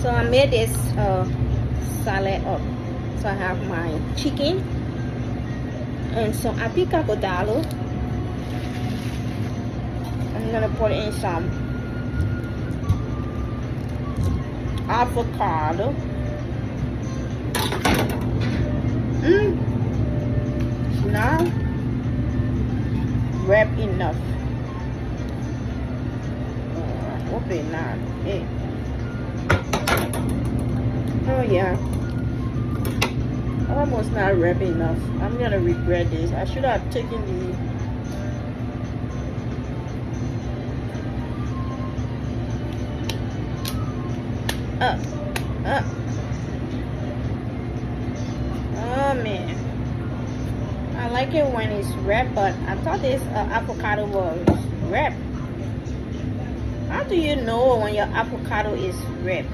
So I made this salad up. So I have my chicken and some avocado. I'm gonna put in some avocado. Now wrap enough. Hope it not. Hey. Oh yeah. Almost not wrap enough. I'm gonna regret this. I should have taken the oh man, I like it when it's wrapped, but I thought this avocado was wrapped. How do you know when your avocado is wrapped?